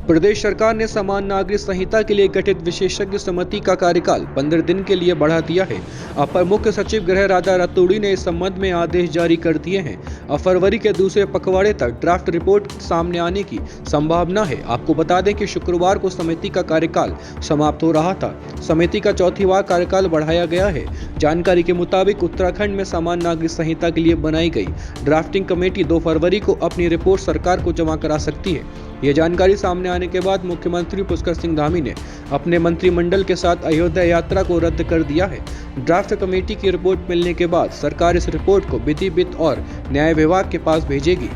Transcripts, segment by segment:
प्रदेश सरकार ने समान नागरिक संहिता के लिए गठित विशेषज्ञ समिति का कार्यकाल 15 दिन के लिए बढ़ा दिया है। अपर मुख्य सचिव गृह राजा रतूड़ी ने इस संबंध में आदेश जारी कर दिए हैं। अब फरवरी के दूसरे पखवाड़े तक ड्राफ्ट रिपोर्ट सामने आने की संभावना है। आपको बता दें कि शुक्रवार को समिति का कार्यकाल समाप्त हो रहा था। समिति का चौथी बार कार्यकाल बढ़ाया गया है। जानकारी के मुताबिक उत्तराखंड में समान नागरिक संहिता के लिए बनाई गई ड्राफ्टिंग कमेटी 2 फरवरी को अपनी रिपोर्ट सरकार को जमा करा सकती है। ये जानकारी सामने आने के बाद मुख्यमंत्री पुष्कर सिंह धामी ने अपने मंत्रिमंडल के साथ अयोध्या यात्रा को रद्द कर दिया है। ड्राफ्ट कमेटी की रिपोर्ट मिलने के बाद सरकार इस रिपोर्ट को विधि वित्त और न्याय विभाग के पास भेजेगी।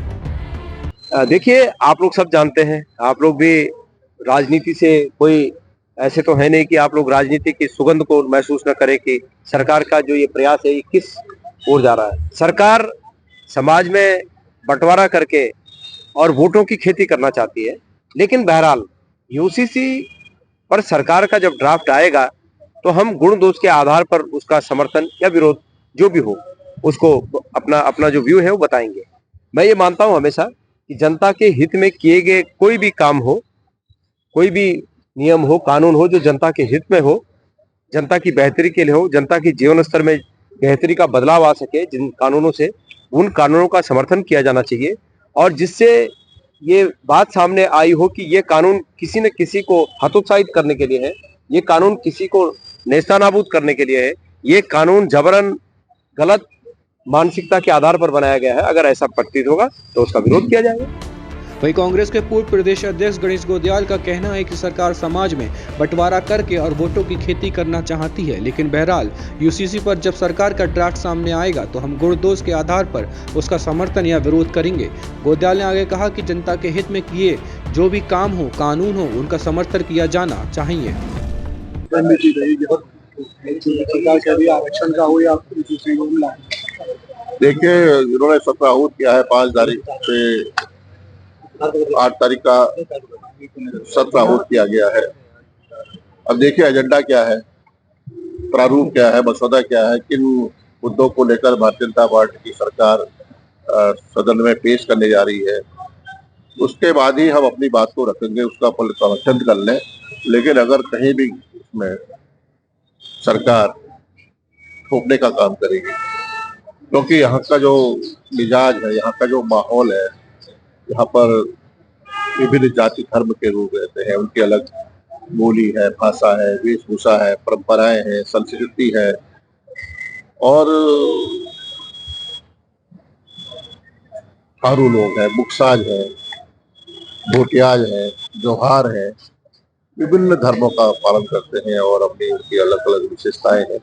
देखिए, आप लोग सब जानते हैं, आप लोग भी राजनीति से कोई ऐसे तो है नहीं कि आप लोग राजनीति की सुगंध को महसूस न करें कि सरकार का जो ये प्रयास है ये किस ओर जा रहा है। सरकार समाज में बंटवारा करके और वोटों की खेती करना चाहती है, लेकिन बहरहाल यूसीसी पर सरकार का जब ड्राफ्ट आएगा तो हम गुण दोष के आधार पर उसका समर्थन या विरोध जो भी हो उसको अपना जो व्यू है वो बताएंगे। मैं ये मानता हूं हमेशा कि जनता के हित में किए गए कोई भी काम हो, कोई भी नियम हो, कानून हो जो जनता के हित में हो, जनता की बेहतरी के लिए हो, जनता की जीवन स्तर में बेहतरी का बदलाव आ सके, जिन कानूनों से उन कानूनों का समर्थन किया जाना चाहिए। और जिससे ये बात सामने आई हो कि ये कानून किसी न किसी को हतोत्साहित करने के लिए है, ये कानून किसी को नेस्तनाबूद करने के लिए है, ये कानून जबरन गलत मानसिकता के आधार पर बनाया गया है, अगर ऐसा प्रतीत होगा तो उसका विरोध किया जाएगा। वहीं कांग्रेस के पूर्व प्रदेश अध्यक्ष गणेश गोदियाल का कहना है कि सरकार समाज में बंटवारा करके और वोटों की खेती करना चाहती है, लेकिन बहरहाल यूसीसी पर जब सरकार का ड्राफ्ट सामने आएगा तो हम गुण दोष के आधार पर उसका समर्थन या विरोध करेंगे। गोदियाल ने आगे कहा कि जनता के हित में किए जो भी काम हो, कानून हो, उनका समर्थन किया जाना चाहिए। देखिए, इन्होंने सत्र आहूत किया है 5 तारीख से 8 तारीख का सत्र आहूत किया गया है। अब देखिए एजेंडा क्या है, प्रारूप क्या है, मसौदा क्या है, किन मुद्दों को लेकर भारतीय जनता पार्टी की सरकार सदन में पेश करने जा रही है, उसके बाद ही हम अपनी बात को रखेंगे, उसका फल समर्थन कर लें। लेकिन अगर कहीं भी इसमें सरकार थोपने का काम करेगी, क्योंकि यहाँ का जो मिजाज है, यहाँ का जो माहौल है, यहाँ पर विभिन्न जाति धर्म के लोग रहते हैं, उनकी अलग बोली है, भाषा है, वेशभूषा है, परंपराएं हैं, संस्कृति है, और थारू लोग हैं, मुक्साज है, भोटियाज है, जोहार है, विभिन्न धर्मों का पालन करते हैं और अपनी उनकी अलग अलग विशेषताएं हैं।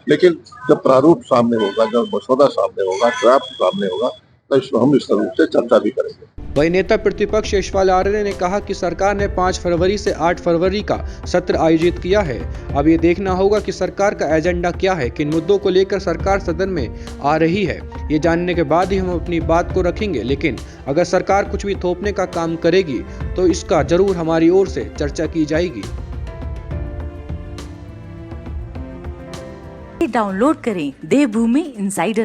लेकिन जब प्रारूप सामने होगा, जब मसौदा सामने होगा, ड्राफ्ट सामने होगा, तो इसमें हम इस रूप से चर्चा भी करेंगे। वही नेता प्रतिपक्ष यशपाल आर्य ने कहा कि सरकार ने 5 फरवरी से 8 फरवरी का सत्र आयोजित किया है। अब ये देखना होगा कि सरकार का एजेंडा क्या है, किन मुद्दों को लेकर सरकार सदन में आ रही है। ये जानने के बाद ही हम अपनी बात को रखेंगे, लेकिन अगर सरकार कुछ भी थोपने का काम करेगी तो इसका जरूर हमारी ओर से चर्चा की जाएगी। डाउनलोड करें देवभूमि इनसाइडर।